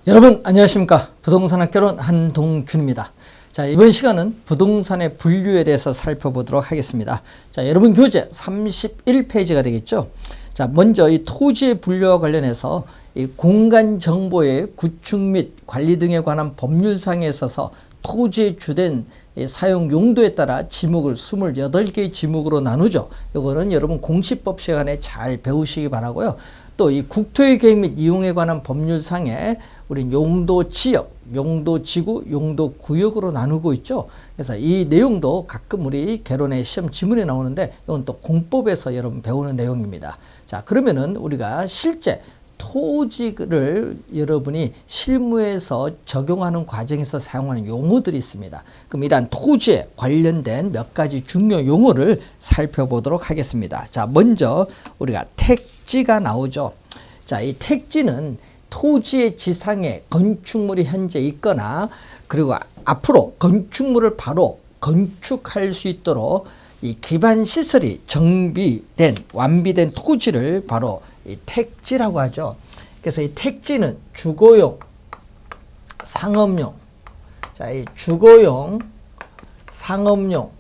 여러분 안녕하십니까. 부동산학개론 한동균입니다. 자, 이번 시간은 부동산의 분류에 대해서 살펴보도록 하겠습니다. 자, 여러분 교재 31페이지가 되겠죠. 자, 먼저 이 토지의 분류와 관련해서 이 공간 정보의 구축 및 관리 등에 관한 법률상에 있어서 토지의 주된 사용 용도에 따라 지목을 28개의 지목으로 나누죠. 이거는 여러분 공시법 시간에 잘 배우시기 바라고요. 또 이 국토의 계획 및 이용에 관한 법률상에 우리 용도 지역, 용도 지구, 용도 구역으로 나누고 있죠. 그래서 이 내용도 가끔 우리 개론의 시험 지문에 나오는데 이건 또 공법에서 여러분 배우는 내용입니다. 자, 그러면은 우리가 실제 토지를 여러분이 실무에서 적용하는 과정에서 사용하는 용어들이 있습니다. 그럼 일단 토지에 관련된 몇 가지 중요 용어를 살펴보도록 하겠습니다. 자, 먼저 우리가 택지가 나오죠. 자, 이 택지는 토지의 지상에 건축물이 현재 있거나 그리고 앞으로 건축물을 바로 건축할 수 있도록 이 기반 시설이 정비된 완비된 토지를 바로 이 택지라고 하죠. 그래서 이 택지는 주거용, 상업용, 자, 이 주거용, 상업용,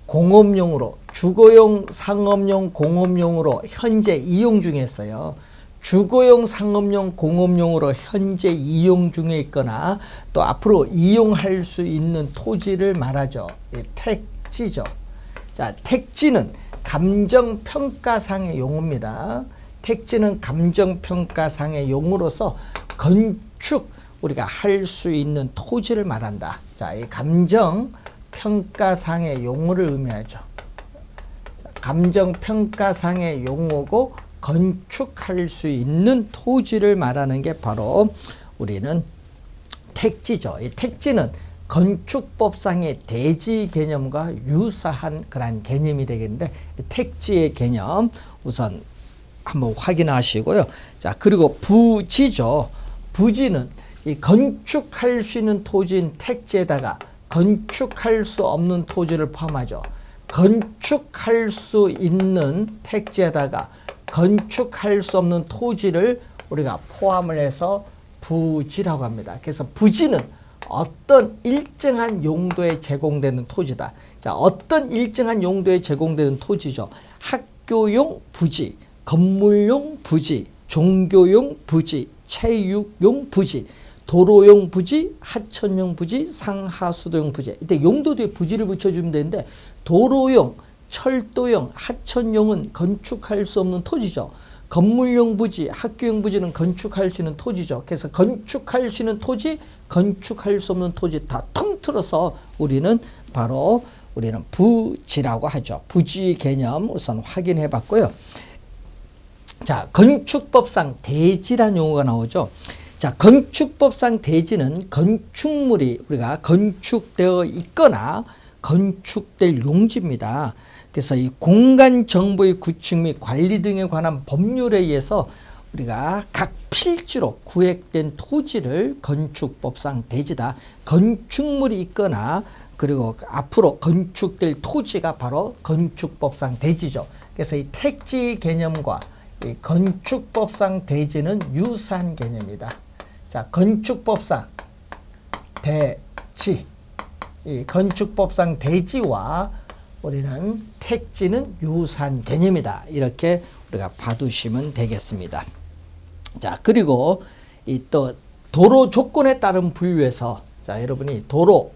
공업용으로 주거용, 상업용, 공업용으로 현재 이용 중에 있어요. 주거용, 상업용, 공업용으로 현재 이용 중에 있거나 또 앞으로 이용할 수 있는 토지를 말하죠. 이 택지죠. 자, 택지는 감정평가상의 용어입니다. 택지는 감정평가상의 용어로서 건축 우리가 할 수 있는 토지를 말한다. 자, 이 감정평가상의 용어를 의미하죠. 감정평가상의 용어고 건축할 수 있는 토지를 말하는 게 바로 우리는 택지죠. 이 택지는 건축법상의 대지 개념과 유사한 그런 개념이 되겠는데 택지의 개념 우선 한번 확인하시고요. 자, 그리고 부지죠. 부지는 이 건축할 수 있는 토지인 택지에다가 건축할 수 없는 토지를 포함하죠. 건축할 수 있는 택지에다가 건축할 수 없는 토지를 우리가 포함을 해서 부지라고 합니다. 그래서 부지는 어떤 일정한 용도에 제공되는 토지다. 자, 어떤 일정한 용도에 제공되는 토지죠. 학교용 부지, 건물용 부지, 종교용 부지, 체육용 부지, 도로용 부지, 하천용 부지, 상하수도용 부지. 이때 용도 뒤에 부지를 붙여주면 되는데 도로용, 철도용, 하천용은 건축할 수 없는 토지죠. 건물용 부지, 학교용 부지는 건축할 수 있는 토지죠. 그래서 건축할 수 있는 토지, 건축할 수 없는 토지 다 통틀어서 우리는 바로 우리는 부지라고 하죠. 부지 개념 우선 확인해 봤고요. 자, 건축법상 대지란 용어가 나오죠. 자, 건축법상 대지는 건축물이 우리가 건축되어 있거나 건축될 용지입니다. 그래서 이 공간 정보의 구축 및 관리 등에 관한 법률에 의해서 우리가 각 필지로 구획된 토지를 건축법상 대지다. 건축물이 있거나 그리고 앞으로 건축될 토지가 바로 건축법상 대지죠. 그래서 이 택지 개념과 이 건축법상 대지는 유사한 개념이다. 자, 건축법상 대지, 이 건축법상 대지와 우리는 택지는 유사한 개념이다. 이렇게 우리가 봐두시면 되겠습니다. 자, 그리고 이 또 도로 조건에 따른 분류에서 자, 여러분이 도로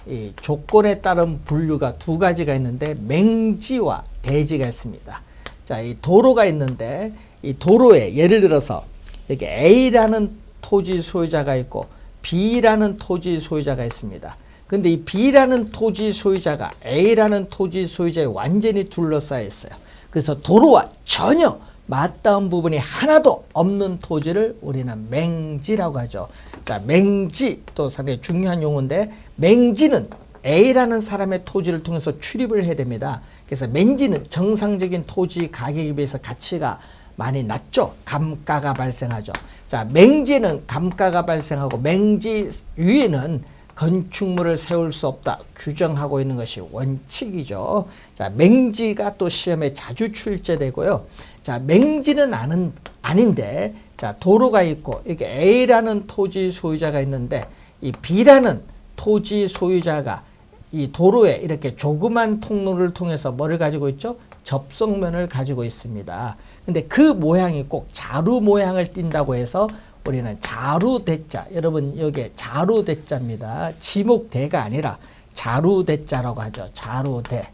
이 조건에 따른 분류가 두 가지가 있는데 맹지와 대지가 있습니다. 자, 이 도로가 있는데 이 도로에 예를 들어서 여기 A라는 토지 소유자가 있고 B라는 토지 소유자가 있습니다. 근데 이 B라는 토지 소유자가 A라는 토지 소유자에 완전히 둘러싸여 있어요. 그래서 도로와 전혀 맞닿은 부분이 하나도 없는 토지를 우리는 맹지라고 하죠. 자, 맹지 또 상당히 중요한 용어인데 맹지는 A라는 사람의 토지를 통해서 출입을 해야 됩니다. 그래서 맹지는 정상적인 토지 가격에 비해서 가치가 많이 낮죠. 감가가 발생하죠. 자, 맹지는 감가가 발생하고 맹지 위에는 건축물을 세울 수 없다 규정하고 있는 것이 원칙이죠. 자, 맹지가 또 시험에 자주 출제되고요. 자, 맹지는 아닌데, 자, 도로가 있고, 이게 A라는 토지 소유자가 있는데, 이 B라는 토지 소유자가 이 도로에 이렇게 조그만 통로를 통해서 뭐를 가지고 있죠? 접속면을 가지고 있습니다. 근데 그 모양이 꼭 자루 모양을 띈다고 해서 우리는 자루대자, 여러분 여기에 자루대자입니다. 지목대가 아니라 자루대자라고 하죠. 자루대.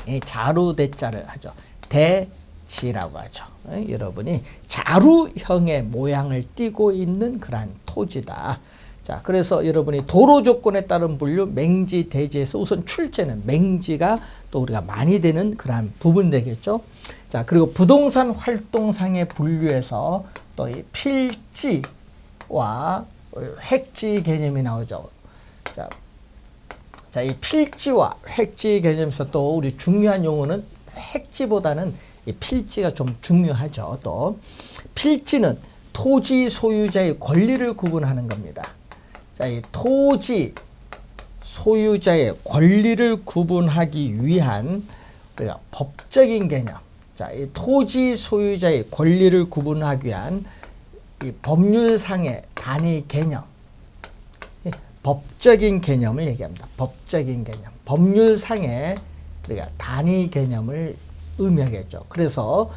이 자루대자를 하죠. 대지라고 하죠. 여러분이 자루형의 모양을 띠고 있는 그러한 토지다. 자, 그래서 여러분이 도로 조건에 따른 분류 맹지, 대지에서 우선 출제는 맹지가 또 우리가 많이 되는 그러한 부분 되겠죠. 자, 그리고 부동산 활동상의 분류에서 또 이 필지와 획지 개념이 나오죠. 자, 이 필지와 획지 개념에서 또 우리 중요한 용어는 획지보다는 이 필지가 좀 중요하죠. 또 필지는 토지 소유자의 권리를 구분하는 겁니다. 자, 이 토지 소유자의 권리를 구분하기 위한 우리가 법적인 개념. 자, 이 토지 소유자의 권리를 구분하기 위한 이 법률상의 단위 개념. 법적인 개념을 얘기합니다. 법적인 개념. 법률상의 우리가 단위 개념을 의미하겠죠. 그래서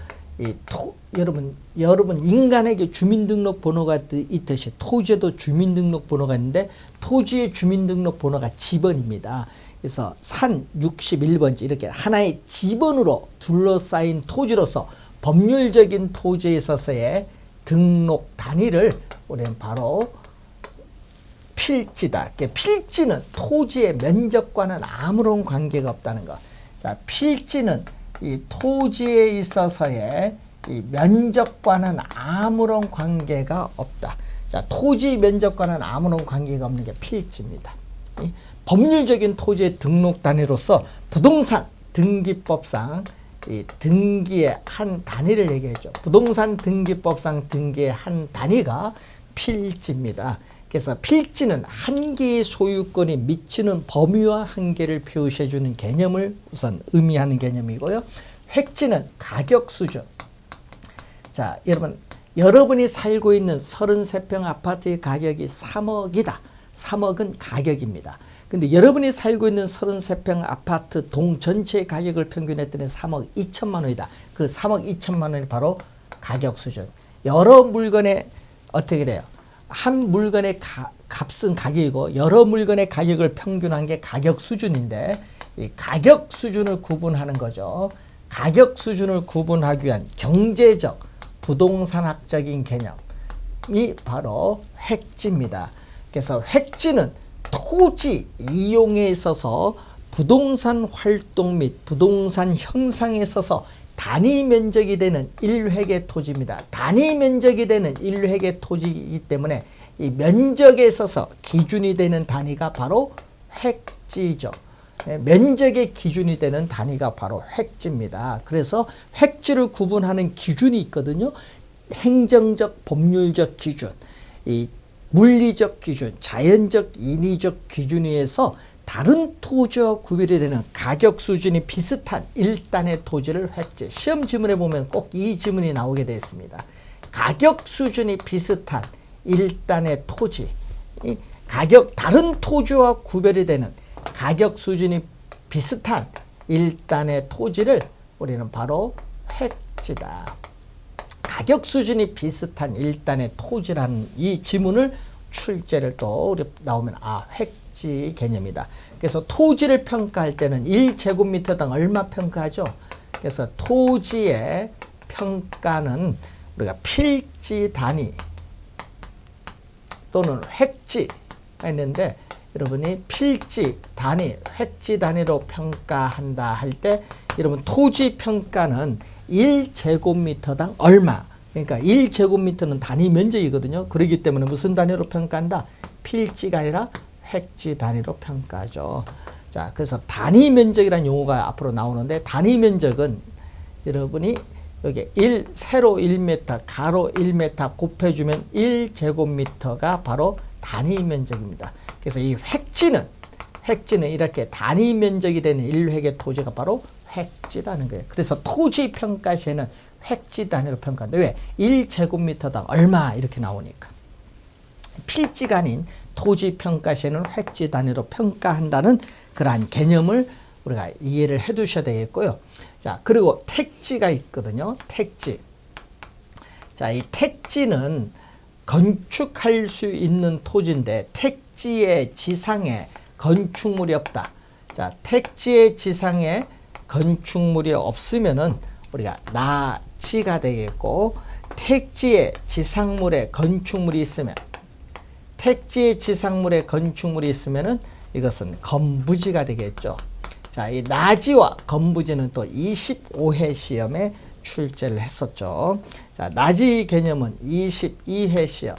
여러분 인간에게 주민등록번호가 있듯이 토지에도 주민등록번호가 있는데 토지의 주민등록번호가 지번입니다. 그래서 산 61번지 이렇게 하나의 지번으로 둘러싸인 토지로서 법률적인 토지에 있어서의 등록 단위를 우리는 바로 필지다. 필지는 토지의 면적과는 아무런 관계가 없다는 것. 자, 필지는 이 토지에 있어서의 이 면적과는 아무런 관계가 없다. 자, 토지 면적과는 아무런 관계가 없는 게 필지입니다. 법률적인 토지의 등록 단위로서 부동산 등기법상 이 등기의 한 단위를 얘기했죠. 부동산 등기법상 등기의 한 단위가 필지입니다. 그래서 필지는 한 개의 소유권이 미치는 범위와 한계를 표시해주는 개념을 우선 의미하는 개념이고요. 획지는 가격 수준. 자, 여러분이 살고 있는 33평 아파트의 가격이 3억이다. 3억은 가격입니다. 근데 여러분이 살고 있는 33평 아파트 동 전체의 가격을 평균했더니 3억 2천만 원이다. 그 3억 2천만 원이 바로 가격 수준. 여러 물건에 어떻게 돼요? 한 물건의 값은 가격이고 여러 물건의 가격을 평균한 게 가격 수준인데 이 가격 수준을 구분하는 거죠. 가격 수준을 구분하기 위한 경제적, 부동산학적인 개념이 바로 획지입니다. 그래서 획지는 토지 이용에 있어서 부동산 활동 및 부동산 형상에 있어서 단위 면적이 되는 1획의 토지입니다. 단위 면적이 되는 1획의 토지이기 때문에 이 면적에 있어서 기준이 되는 단위가 바로 획지죠. 면적의 기준이 되는 단위가 바로 획지입니다. 그래서 획지를 구분하는 기준이 있거든요. 행정적, 법률적 기준, 이 물리적 기준, 자연적, 인위적 기준에 의해서 다른 토지와 구별이 되는 가격 수준이 비슷한 1단의 토지를 획지. 시험 지문에 보면 꼭 이 지문이 나오게 되어 있습니다. 가격 수준이 비슷한 1단의 토지. 다른 토지와 구별이 되는 가격 수준이 비슷한 1단의 토지를 우리는 바로 획지다. 가격 수준이 비슷한 1단의 토지라는 이 지문을 출제를 또 우리 나오면 획지 개념이다. 그래서 토지를 평가할 때는 1제곱미터당 얼마 평가하죠? 그래서 토지의 평가는 우리가 필지 단위 또는 획지가 있는데 여러분이 필지 단위, 획지 단위로 평가한다 할 때 여러분 토지 평가는 1제곱미터당 얼마? 그러니까 1제곱미터는 단위 면적이거든요. 그렇기 때문에 무슨 단위로 평가한다? 필지가 아니라 획지 단위로 평가하죠. 자, 그래서 단위 면적이라는 용어가 앞으로 나오는데 단위 면적은 여러분이 여기 세로 1m, 가로 1m 곱해주면 1제곱미터가 바로 단위 면적입니다. 그래서 이 획지는 이렇게 단위 면적이 되는 1획의 토지가 바로 획지다는 거예요. 그래서 토지 평가 시에는 획지 단위로 평가한다. 왜? 1제곱미터당 얼마 이렇게 나오니까. 필지가 아닌 토지 평가 시에는 획지 단위로 평가한다는 그러한 개념을 우리가 이해를 해 두셔야 되겠고요. 자, 그리고 택지가 있거든요. 택지. 자, 이 택지는 건축할 수 있는 토지인데 택지의 지상에 건축물이 없다. 자, 택지의 지상에 건축물이 없으면은 우리가 나지가 되겠고, 택지의 지상물에 건축물이 있으면, 택지의 지상물에 건축물이 있으면은 이것은 건부지가 되겠죠. 자, 이 나지와 건부지는 또 25회 시험에 출제를 했었죠. 자, 나지 개념은 22회 시험,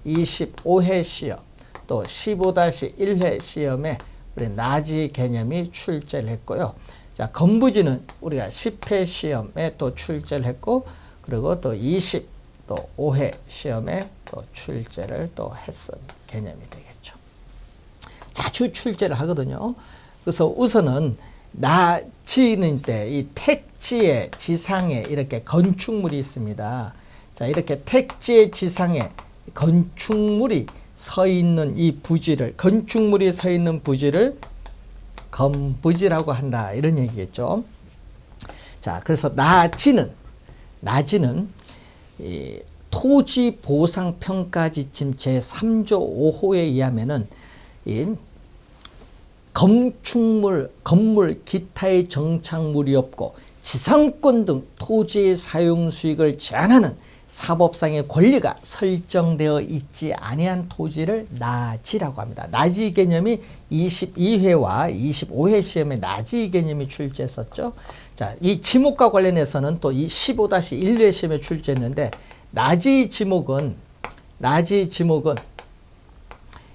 25회 시험, 또 15-1회 시험에 우리 나지 개념이 출제를 했고요. 자, 건부지는 우리가 10회 시험에 또 출제를 했고, 그리고 또 25회 시험에 또 출제를 또 했던 개념이 되겠죠. 자주 출제를 하거든요. 그래서 우선은 나지는 때 이 택지의 지상에 이렇게 건축물이 있습니다. 자, 이렇게 택지의 지상에 건축물이 서 있는 이 부지를, 건축물이 서 있는 부지를 건부지라고 한다, 이런 얘기겠죠. 자, 그래서 나지는 이 토지 보상 평가 지침 제3조 5호에 의하면은 이 건물 기타의 정착물이 없고 지상권 등 토지의 사용 수익을 제한하는 사법상의 권리가 설정되어 있지 아니한 토지를 나지라고 합니다. 나지 개념이 22회와 25회 시험에 나지 개념이 출제했었죠. 자, 이 지목과 관련해서는 또 이 15-1회 시험에 출제했는데, 나지 지목은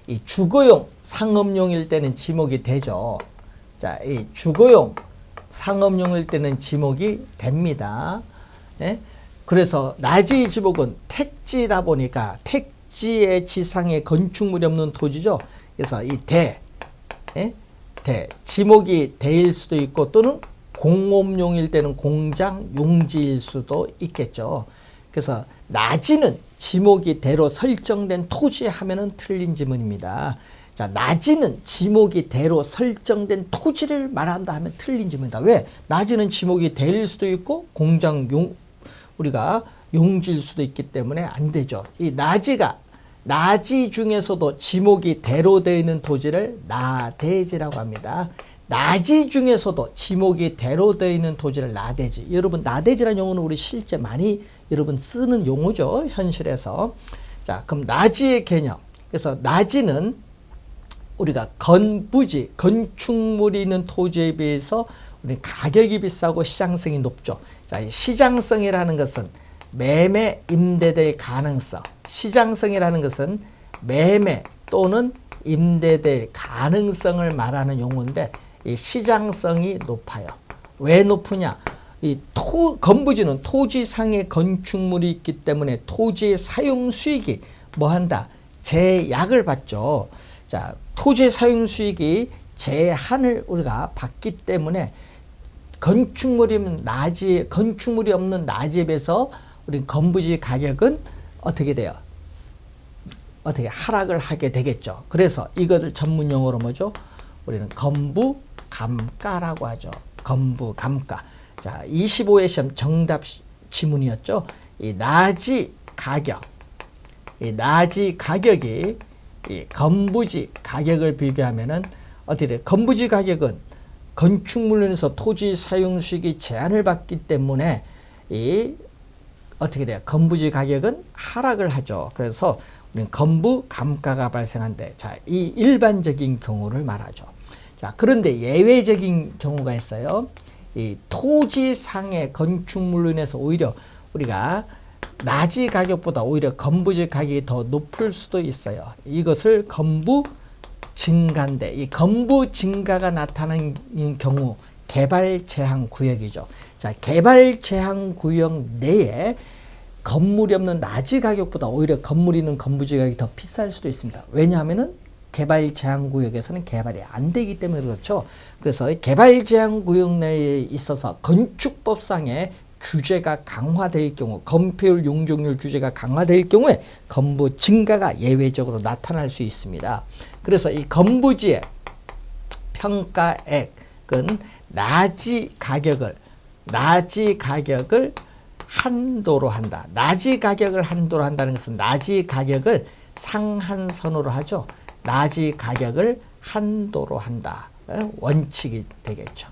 이 주거용 상업용일 때는 지목이 되죠. 자, 이 주거용 상업용일 때는 지목이 됩니다. 예? 그래서 나지 지목은 택지다 보니까 택지의 지상에 건축물이 없는 토지죠. 그래서 이 지목이 대일 수도 있고, 또는 공업용일 때는 공장 용지일 수도 있겠죠. 그래서 나지는 지목이 대로 설정된 토지 하면은 틀린 지문입니다. 자, 나지는 지목이 대로 설정된 토지를 말한다 하면 틀린 지문이다. 왜? 나지는 지목이 대일 수도 있고 공장 우리가 용지일 수도 있기 때문에 안 되죠. 이 나지 중에서도 지목이 대로 되어 있는 토지를 나대지라고 합니다. 나지 중에서도 지목이 대로 되어 있는 토지를 나대지. 여러분, 나대지라는 용어는 우리 실제 많이 여러분 쓰는 용어죠, 현실에서. 자, 그럼 나지의 개념. 그래서 나지는 우리가 건부지, 건축물이 있는 토지에 비해서 우리 가격이 비싸고 시장성이 높죠. 자, 이 시장성이라는 것은 매매 임대될 가능성. 시장성이라는 것은 매매 또는 임대될 가능성을 말하는 용어인데, 이 시장성이 높아요. 왜 높으냐? 이 건부지는 토지상의 건축물이 있기 때문에 토지의 사용 수익이 뭐한다? 제약을 받죠. 자, 토지의 사용 수익이 제한을 우리가 받기 때문에 건축물이 없는 나지에 비해서 우리 건부지 가격은 어떻게 돼요? 어떻게 하락을 하게 되겠죠. 그래서 이것을 전문 용어로 뭐죠? 우리는 건부 감가라고 하죠. 건부 감가. 자, 25회 시험 정답 지문이었죠. 이 나지 가격이 이 건부지 가격을 비교하면은 어떻게 돼? 건부지 가격은 건축물로 인해서 토지 사용 수익이 제한을 받기 때문에 이 어떻게 돼요? 건부지 가격은 하락을 하죠. 그래서 우리는 건부 감가가 발생한대. 자, 이 일반적인 경우를 말하죠. 자, 그런데 예외적인 경우가 있어요. 이 토지상의 건축물로 인해서 오히려 우리가 나지 가격보다 오히려 건부지 가격이 더 높을 수도 있어요. 이것을 건부 증가인데, 이 건부 증가가 나타나는 경우 개발 제한 구역이죠. 자, 개발 제한 구역 내에 건물이 없는 나지 가격보다 오히려 건물이 있는 건부지 가격이 더 비쌀 수도 있습니다. 왜냐하면은 개발 제한 구역에서는 개발이 안 되기 때문에 그렇죠. 그래서 개발 제한 구역 내에 있어서 건축법상의 규제가 강화될 경우, 건폐율 용적률 규제가 강화될 경우에 건부 증가가 예외적으로 나타날 수 있습니다. 그래서 이 건부지의 평가액은 나지 가격을 한도로 한다. 나지 가격을 한도로 한다는 것은 나지 가격을 상한선으로 하죠. 나지 가격을 한도로 한다. 원칙이 되겠죠.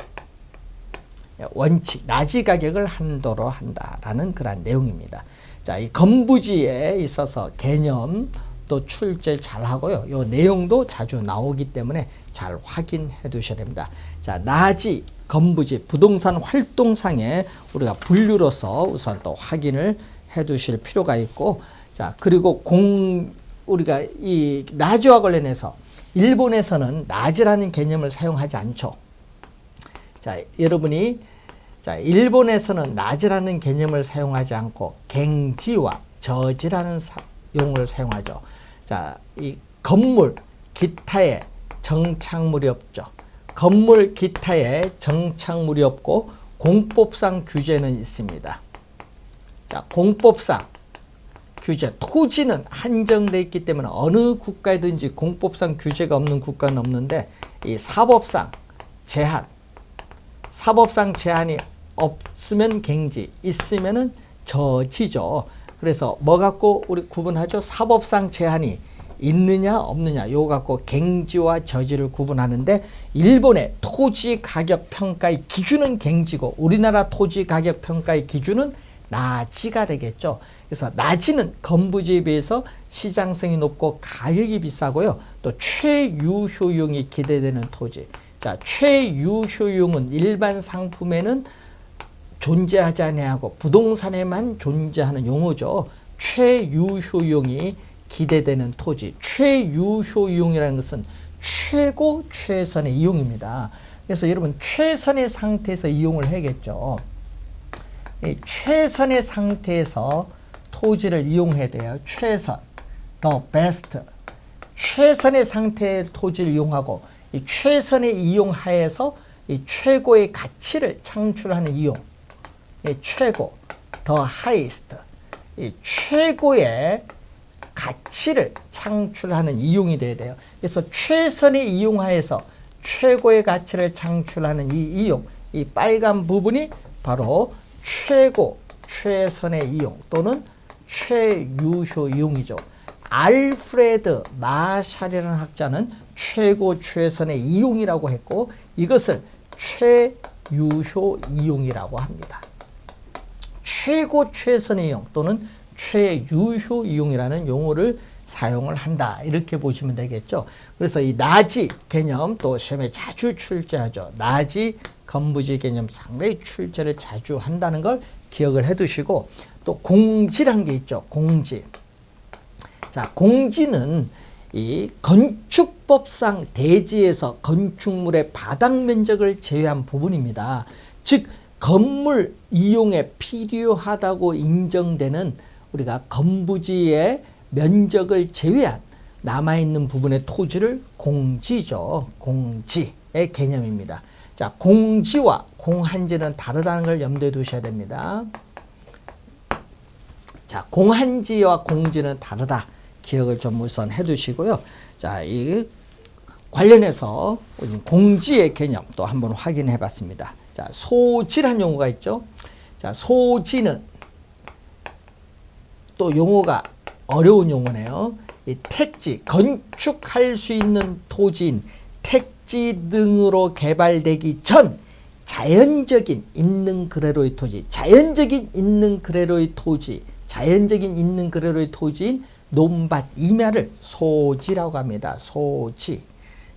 원칙, 나지 가격을 한도로 한다라는 그런 내용입니다. 자, 이 건부지에 있어서 개념 또 출제 잘 하고요. 요 내용도 자주 나오기 때문에 잘 확인해 두셔야 됩니다. 자, 나지, 건부지, 부동산 활동상의 우리가 분류로서 우선 또 확인을 해 두실 필요가 있고, 자, 그리고 우리가 이 나지와 관련해서 일본에서는 나지라는 개념을 사용하지 않죠. 자, 여러분이 일본에서는 나지라는 개념을 사용하지 않고 갱지와 저지라는 용어를 사용하죠. 자, 이 건물 기타에 정착물이 없죠. 건물 기타에 정착물이 없고 공법상 규제는 있습니다. 자, 공법상 규제, 토지는 한정되어 있기 때문에 어느 국가에든지 공법상 규제가 없는 국가는 없는데, 이 사법상 제한이 없으면 갱지, 있으면은 저지죠. 그래서 뭐 갖고 우리 구분하죠? 사법상 제한이 있느냐 없느냐, 요거 갖고 갱지와 저지를 구분하는데, 일본의 토지 가격 평가의 기준은 갱지고 우리나라 토지 가격 평가의 기준은 나지가 되겠죠. 그래서 나지는 건부지에 비해서 시장성이 높고 가격이 비싸고요. 또 최유효용이 기대되는 토지. 자, 최유효용은 일반 상품에는 존재하지 아니하고 부동산에만 존재하는 용어죠. 최유효용이 기대되는 토지. 최유효용이라는 것은 최고 최선의 이용입니다. 그래서 여러분 최선의 상태에서 이용을 해야겠죠. 이 최선의 상태에서 토지를 이용해야 돼요. 최선, the best. 최선의 상태의 토지를 이용하고 이 최선의 이용하에서 이 최고의 가치를 창출하는 이용. 이 최고, the highest. 이 최고의 가치를 창출하는 이용이 돼야 돼요. 그래서 최선의 이용하에서 최고의 가치를 창출하는 이 이용, 이 빨간 부분이 바로 최고, 최선의 이용 또는 최유효 이용이죠. 알프레드 마샬이라는 학자는 최고, 최선의 이용이라고 했고, 이것을 최유효 이용이라고 합니다. 최고, 최선의 이용 또는 최유효 이용이라는 용어를 사용을 한다, 이렇게 보시면 되겠죠. 그래서 이 나지 개념 또 시험에 자주 출제하죠. 나지, 건부지 개념 상당히 출제를 자주 한다는 걸 기억을 해 두시고, 또 공지란 게 있죠. 공지. 자, 공지는 이 건축법상 대지에서 건축물의 바닥 면적을 제외한 부분입니다. 즉 건물 이용에 필요하다고 인정되는 우리가 건부지의 면적을 제외한 남아있는 부분의 토지를 공지죠. 공지의 개념입니다. 자, 공지와 공한지는 다르다는 걸 염두에 두셔야 됩니다. 자, 공한지와 공지는 다르다. 기억을 좀 우선 해 두시고요. 자, 이 관련해서 공지의 개념 또 한번 확인해 봤습니다. 자, 소지란 용어가 있죠. 자, 소지는 또 용어가 어려운 용어네요. 이 택지, 건축할 수 있는 토지인 택지 등으로 개발되기 전 자연적인 있는 그대로의 토지, 자연적인 있는 그대로의 토지, 자연적인 있는 그대로의 토지인 논밭 임야를 소지라고 합니다. 소지.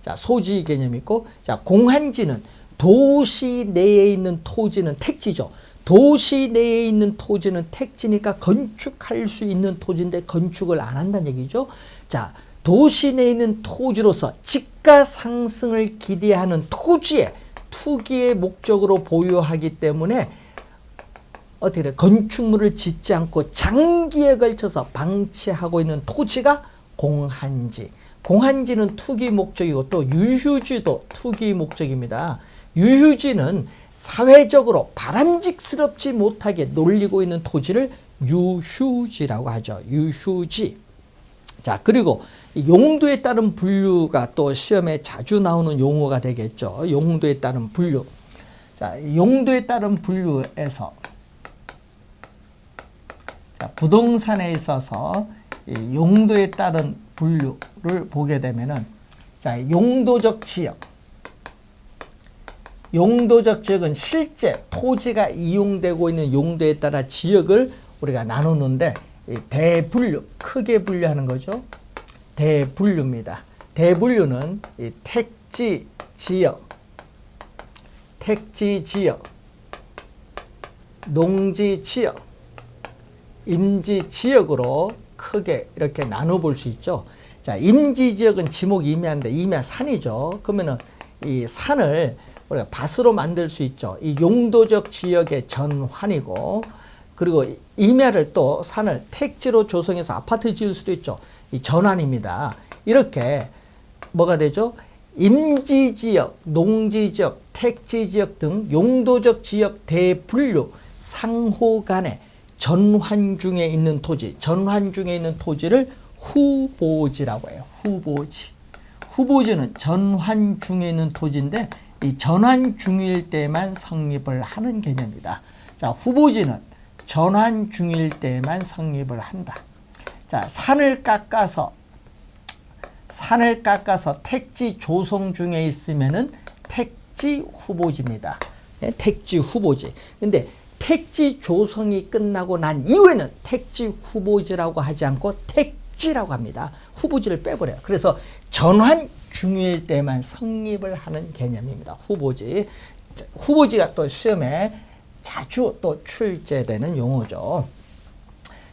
자, 소지 개념이 있고, 자, 공한지는 도시 내에 있는 토지는 택지죠. 도시 내에 있는 토지는 택지니까 건축할 수 있는 토지인데 건축을 안 한다는 얘기죠. 자, 도시 내에 있는 토지로서 집가 상승을 기대하는 토지에 투기의 목적으로 보유하기 때문에 어떻게 돼? 건축물을 짓지 않고 장기에 걸쳐서 방치하고 있는 토지가 공한지. 공한지는 투기 목적이고 또 유휴지도 투기 목적입니다. 유휴지는 사회적으로 바람직스럽지 못하게 놀리고 있는 토지를 유휴지라고 하죠. 유휴지. 자, 그리고 용도에 따른 분류가 또 시험에 자주 나오는 용어가 되겠죠. 용도에 따른 분류. 자, 용도에 따른 분류에서 자, 부동산에 있어서 이 용도에 따른 분류를 보게 되면은 자, 용도적 지역. 용도적 지역은 실제 토지가 이용되고 있는 용도에 따라 지역을 우리가 나누는데 이 대분류, 크게 분류하는 거죠. 대분류입니다. 대분류는 이 택지 지역, 농지 지역, 임지 지역으로 크게 이렇게 나눠볼 수 있죠. 자, 임지 지역은 지목 임야인데 임야 산이죠. 그러면은 이 산을 우리가 밭으로 만들 수 있죠. 이 용도적 지역의 전환이고, 그리고 임야를 또 산을 택지로 조성해서 아파트 지을 수도 있죠. 이 전환입니다. 이렇게 뭐가 되죠? 임지 지역, 농지 지역, 택지 지역 등 용도적 지역 대분류 상호 간에 전환 중에 있는 토지, 전환 중에 있는 토지를 후보지라고 해요. 후보지. 후보지는 전환 중에 있는 토지인데 이 전환 중일 때만 성립을 하는 개념이다. 자, 후보지는 전환 중일 때만 성립을 한다. 자, 산을 깎아서 택지 조성 중에 있으면은 택지 후보지입니다. 네, 택지 후보지. 근데 택지 조성이 끝나고 난 이후에는 택지 후보지라고 하지 않고 택지라고 합니다. 후보지를 빼버려요. 그래서 전환 중일 때만 성립을 하는 개념입니다. 후보지. 후보지가 또 시험에 자주 또 출제되는 용어죠.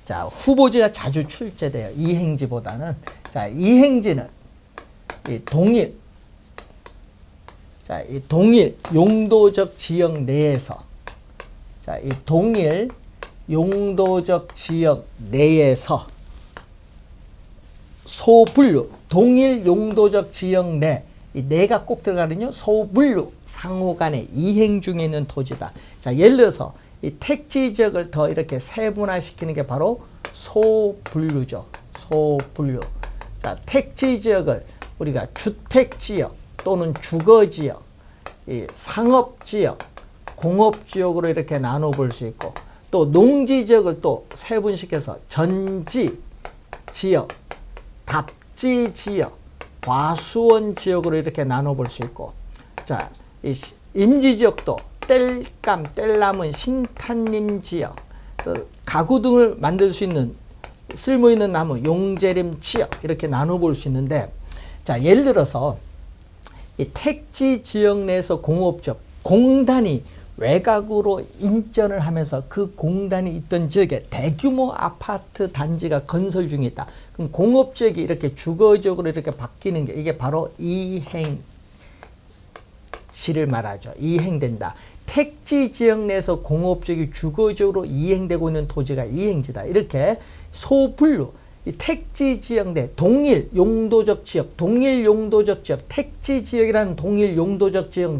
자, 후보지가 자주 출제돼요. 이행지보다는. 자, 이행지는 이 동일 용도적 지역 내에서 자, 이 동일 용도적 지역 내에서 소분류, 동일 용도적 지역 내, 이 내가 꼭 들어가거든요. 소분류, 상호 간에 이행 중에 있는 토지다. 자, 예를 들어서 이 택지 지역을 더 이렇게 세분화시키는 게 바로 소분류죠. 소분류. 자, 택지 지역을 우리가 주택 지역 또는 주거 지역, 이 상업 지역, 공업 지역으로 이렇게 나눠 볼 수 있고, 또 농지 지역을 또 세분시켜서 전지 지역, 답지 지역, 과수원 지역으로 이렇게 나눠 볼 수 있고, 자, 이 임지 지역도 뗄감, 뗄나무, 신탄림 지역, 또 가구 등을 만들 수 있는 쓸모 있는 나무, 용재림 지역 이렇게 나눠 볼 수 있는데, 자, 예를 들어서 이 택지 지역 내에서 공업적 공단이 외곽으로 인전을 하면서 그 공단이 있던 지역에 대규모 아파트 단지가 건설 중에 있다. 그럼 공업지역이 이렇게 주거지역으로 이렇게 바뀌는 게 이게 바로 이행지를 말하죠. 이행된다. 택지 지역 내에서 공업지역이 주거지역으로 이행되고 있는 토지가 이행지다. 이렇게 소분류, 이 택지 지역 내 동일 용도적 지역, 택지 지역이라는 동일 용도적 지역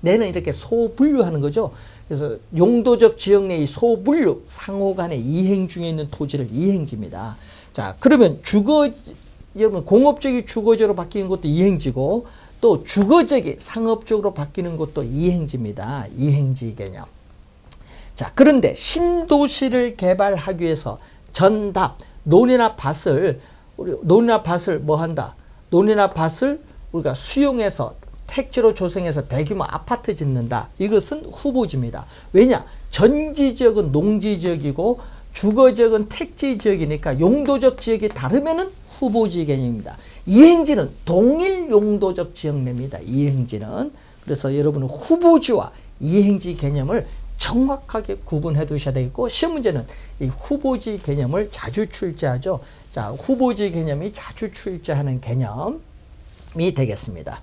내는 이렇게 소분류하는 거죠. 그래서 용도적 지역 내의 소분류, 상호 간에 이행 중에 있는 토지를 이행지입니다. 자, 그러면 여러분 공업적이 주거지로 바뀌는 것도 이행지고, 또 주거적이 상업적으로 바뀌는 것도 이행지입니다. 이행지 개념. 자, 그런데 신도시를 개발하기 위해서 전답, 논이나 밭을 뭐 한다? 논이나 밭을 우리가 수용해서 택지로 조성해서 대규모 아파트 짓는다. 이것은 후보지입니다. 왜냐? 전지 지역은 농지 지역이고 주거 지역은 택지 지역이니까 용도적 지역이 다르면은 후보지 개념입니다. 이행지는 동일 용도적 지역 내입니다. 이행지는. 그래서 여러분은 후보지와 이행지 개념을 정확하게 구분해 두셔야 되겠고, 시험 문제는 이 후보지 개념을 자주 출제하죠. 자, 후보지 개념이 자주 출제하는 개념이 되겠습니다.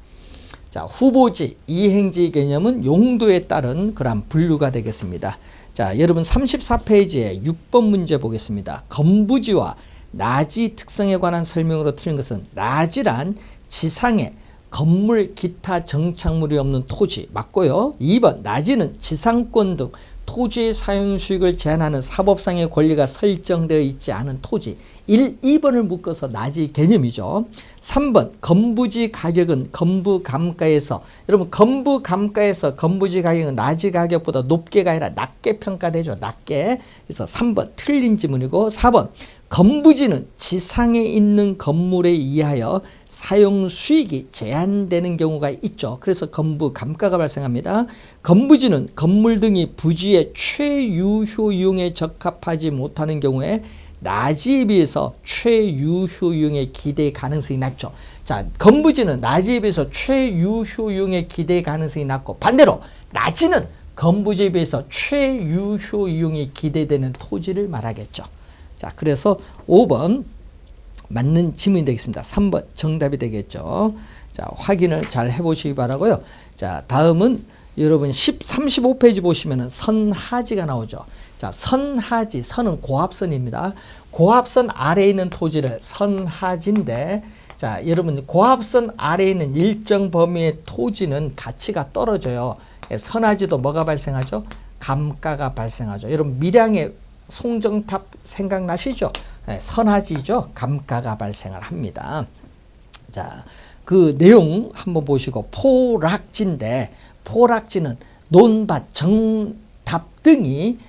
자, 후보지, 이행지 개념은 용도에 따른 그런 분류가 되겠습니다. 자, 여러분 34페이지에 6번 문제 보겠습니다. 건부지와 나지 특성에 관한 설명으로 틀린 것은, 나지란 지상에 건물, 기타 정착물이 없는 토지 맞고요. 2번 낮이는 지상권 등 토지의 사용 수익을 제한하는 사법상의 권리가 설정되어 있지 않은 토지. 1, 2번을 묶어서 낮이 개념이죠. 3번 건부지 가격은 건부감가에서, 여러분 건부감가에서 건부지 가격은 낮이 가격보다 높게가 아니라 낮게 평가되죠. 낮게. 그래서 3번 틀린 지문이고, 4번 건부지는 지상에 있는 건물에 의하여 사용 수익이 제한되는 경우가 있죠. 그래서 건부감가가 발생합니다. 건부지는 건물 등이 부지의 최유효 이용에 적합하지 못하는 경우에 낮이에 비해서 최유효 이용의 기대 가능성이 낮죠. 자, 건부지는 낮이에 비해서 최유효 이용의 기대 가능성이 낮고, 반대로 낮이는 건부지에 비해서 최유효 이용이 기대되는 토지를 말하겠죠. 자, 그래서 5번 맞는 지문이 되겠습니다. 3번 정답이 되겠죠. 자, 확인을 잘 해보시기 바라고요. 자, 다음은 여러분 35페이지 보시면은 선하지가 나오죠. 자, 선하지, 선은 고합선입니다. 고합선 아래에 있는 토지를 선하지인데, 자, 여러분 고합선 아래에 있는 일정 범위의 토지는 가치가 떨어져요. 선하지도 뭐가 발생하죠? 감가가 발생하죠. 여러분 밀양의 송정탑 생각나시죠? 네, 선하지죠. 감가가 발생을 합니다. 자, 그 내용 한번 보시고, 포락지인데, 포락지는 논밭, 전답 등이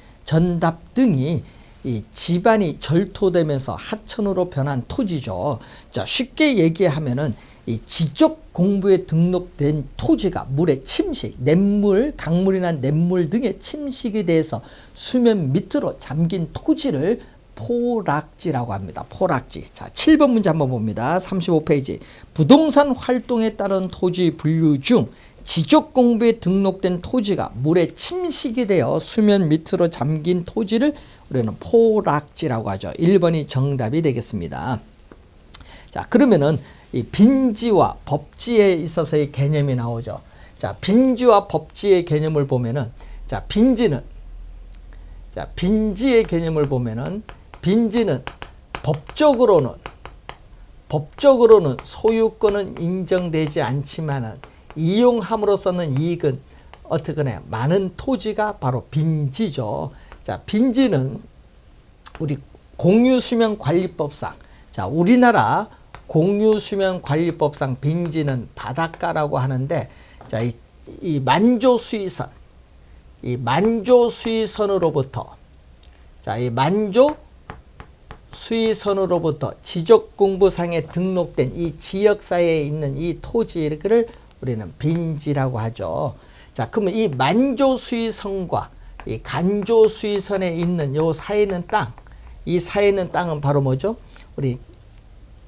이 지반이 절토되면서 하천으로 변한 토지죠. 자, 쉽게 얘기하면은 이 지적 공부에 등록된 토지가 물의 침식, 냇물, 강물이나 냇물 등의 침식에 대해서 수면 밑으로 잠긴 토지를 포락지라고 합니다. 포락지. 자, 7번 문제 한번 봅니다. 35페이지. 부동산 활동에 따른 토지 분류 중 지적 공부에 등록된 토지가 물에 침식이 되어 수면 밑으로 잠긴 토지를 우리는 포락지라고 하죠. 1번이 정답이 되겠습니다. 자, 그러면은 이 빈지와 법지에 있어서의 개념이 나오죠. 자, 빈지와 법지의 개념을 보면은, 자, 빈지의 개념을 보면은, 빈지는 법적으로는 소유권은 인정되지 않지만은 이용함으로써는 이익은 어떻게 해요? 많은 토지가 바로 빈지죠. 자, 빈지는 우리 공유수면관리법상, 자, 우리나라 공유수면관리법상 빈지는 바닷가라고 하는데, 자, 이 만조수위선으로부터 지적공부상에 등록된 이 지역사회에 있는 이 토지를 우리는 빈지라고 하죠. 자, 그러면 이 만조수위선과 이 간조수위선에 있는 요 사이에 있는 땅, 이 사이에 있는 땅은 바로 뭐죠? 우리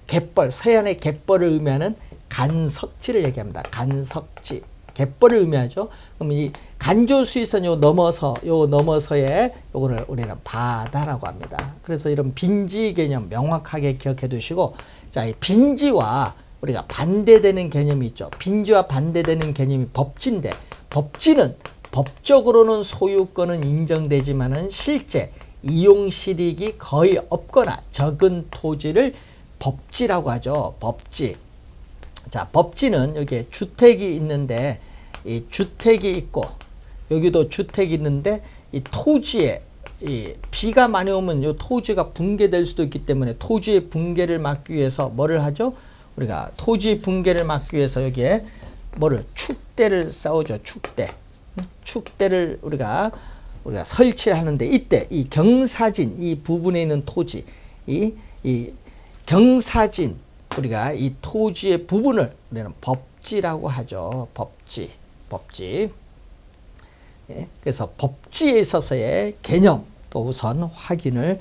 갯벌, 서해안의 갯벌을 의미하는 간석지를 얘기합니다. 간석지. 갯벌을 의미하죠. 그럼 이 간조수위선 요 넘어서에 요거를 우리는 바다라고 합니다. 그래서 이런 빈지 개념 명확하게 기억해 두시고, 자, 이 빈지와 우리가 반대되는 개념이 있죠. 빈지와 반대되는 개념이 법지인데, 법지는 법적으로는 소유권은 인정되지만은 실제 이용 실익이 거의 없거나 적은 토지를 법지라고 하죠. 법지. 자, 법지는 여기에 주택이 있는데, 이 주택이 있고 여기도 주택이 있는데, 이 토지에 이 비가 많이 오면 이 토지가 붕괴될 수도 있기 때문에 토지의 붕괴를 막기 위해서 뭐를 하죠? 우리가 토지 붕괴를 막기 위해서 여기에 뭐를 축대를 쌓아오죠. 축대를 우리가 설치를 하는데, 이때 이 경사진 이 부분에 있는 토지, 이 경사진, 우리가 이 토지의 부분을 우리는 법지라고 하죠. 법지. 예, 그래서 법지에 있어서의 개념 또 우선 확인을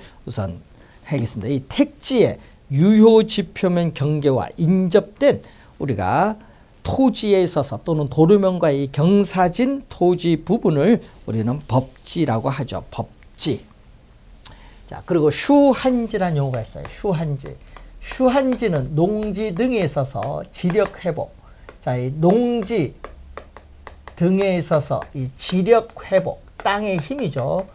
하겠습니다. 이 택지의 유효지표면 경계와 인접된 우리가 토지에 있어서 또는 도로면과의 이 경사진 토지 부분을 우리는 법지라고 하죠. 법지. 자, 그리고 휴한지라는 용어가 있어요. 휴한지는 농지 등에 있어서 지력 회복. 자, 이 농지 등에 있어서 이 지력 회복, 땅의 힘이죠.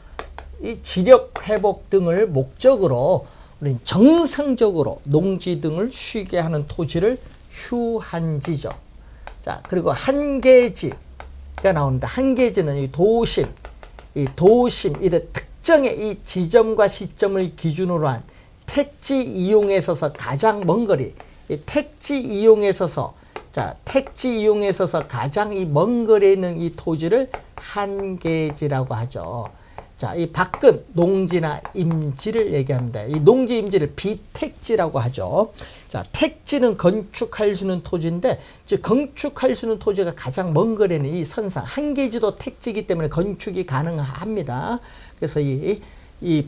이 지력 회복 등을 목적으로 우리는 정상적으로 농지 등을 쉬게 하는 토지를 휴한지죠. 자, 그리고 한계지가 나오는데, 한계지는 이 도심, 이런 특정의 이 지점과 시점을 기준으로 한 택지 이용에 있어서 가장 먼 거리, 이 택지 이용에 있어서 가장 이 먼 거리에 있는 이 토지를 한계지라고 하죠. 자, 이 밖은 농지나 임지를 얘기합니다. 이 농지, 임지를 비택지라고 하죠. 자, 택지는 건축할 수 있는 토지인데, 즉 건축할 수 있는 토지가 가장 먼 거리는 이 선상, 한계지도 택지이기 때문에 건축이 가능합니다. 그래서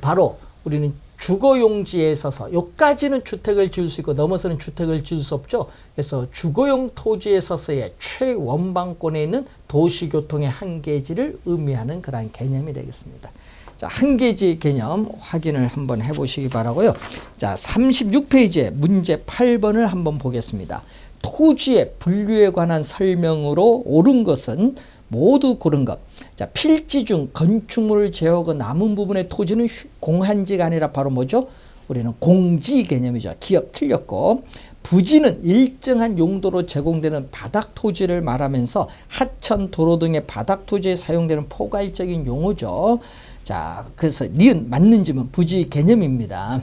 바로 우리는 주거용지에 있어서 여기까지는 주택을 지을 수 있고 넘어서는 주택을 지을 수 없죠. 그래서 주거용 토지에 있어서의 최원방권에 있는 도시교통의 한계지를 의미하는 그러한 개념이 되겠습니다. 자, 한계지 개념 확인을 한번 해보시기 바라고요. 자, 36페이지에 문제 8번을 한번 보겠습니다. 토지의 분류에 관한 설명으로 옳은 것은 모두 고른 것. 자, 필지 중 건축물을 제외하고 남은 부분의 토지는 공한지가 아니라 바로 뭐죠? 우리는 공지 개념이죠. 기억 틀렸고, 부지는 일정한 용도로 제공되는 바닥 토지를 말하면서 하천, 도로 등의 바닥 토지에 사용되는 포괄적인 용어죠. 자, 그래서 니은 맞는 지문 부지 개념입니다.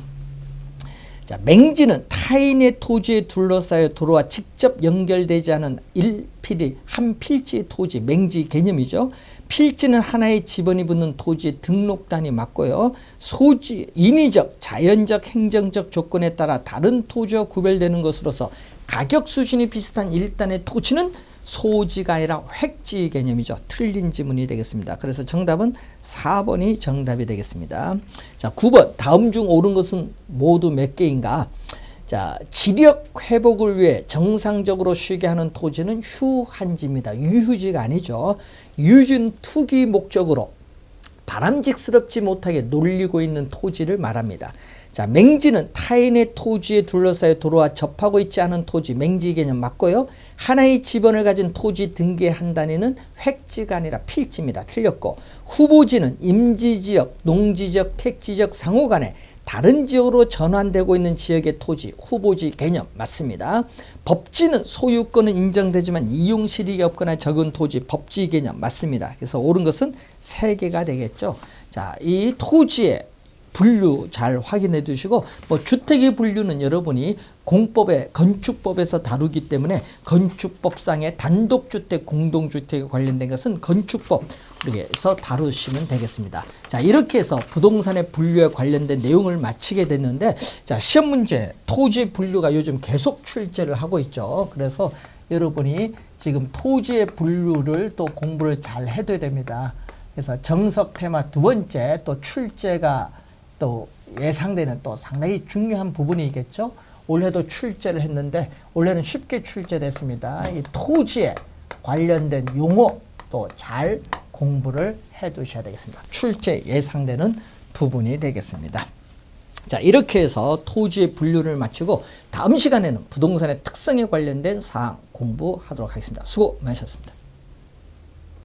자, 맹지는 타인의 토지에 둘러싸여 도로와 직접 연결되지 않은 한 필지의 토지, 맹지 개념이죠. 필지는 하나의 지번이 붙는 토지의 등록단이 맞고요. 소지, 인위적, 자연적, 행정적 조건에 따라 다른 토지와 구별되는 것으로서 가격 수준이 비슷한 일단의 토지는 소지가 아니라 획지 개념이죠. 틀린 지문이 되겠습니다. 그래서 정답은 4번이 정답이 되겠습니다. 자, 9번 다음 중 옳은 것은 모두 몇 개인가? 자, 지력 회복을 위해 정상적으로 쉬게 하는 토지는 휴한지입니다. 유휴지가 아니죠. 유진 투기 목적으로 바람직스럽지 못하게 놀리고 있는 토지를 말합니다. 자, 맹지는 타인의 토지에 둘러싸여 도로와 접하고 있지 않은 토지, 맹지 개념 맞고요. 하나의 지번을 가진 토지 등기의 한 단위는 획지가 아니라 필지입니다. 틀렸고, 후보지는 임지지역, 농지지역, 택지지역 상호 간에 다른 지역으로 전환되고 있는 지역의 토지, 후보지 개념 맞습니다. 법지는 소유권은 인정되지만 이용 실익이 없거나 적은 토지, 법지 개념 맞습니다. 그래서 옳은 것은 3개가 되겠죠. 자, 이 토지의 분류 잘 확인해 두시고, 주택의 분류는 여러분이 공법에 건축법에서 다루기 때문에 건축법상의 단독주택, 공동주택에 관련된 것은 건축법에서 다루시면 되겠습니다. 자, 이렇게 해서 부동산의 분류에 관련된 내용을 마치게 됐는데, 자, 시험 문제 토지 분류가 요즘 계속 출제를 하고 있죠. 그래서 여러분이 지금 토지의 분류를 또 공부를 잘 해둬야 됩니다. 그래서 정석 테마 2번째 또 출제가 또 예상되는 또 상당히 중요한 부분이겠죠. 올해도 출제를 했는데 올해는 쉽게 출제됐습니다. 이 토지에 관련된 용어 또 잘 공부를 해 두셔야 되겠습니다. 출제 예상되는 부분이 되겠습니다. 자, 이렇게 해서 토지의 분류를 마치고 다음 시간에는 부동산의 특성에 관련된 사항 공부하도록 하겠습니다. 수고 많으셨습니다.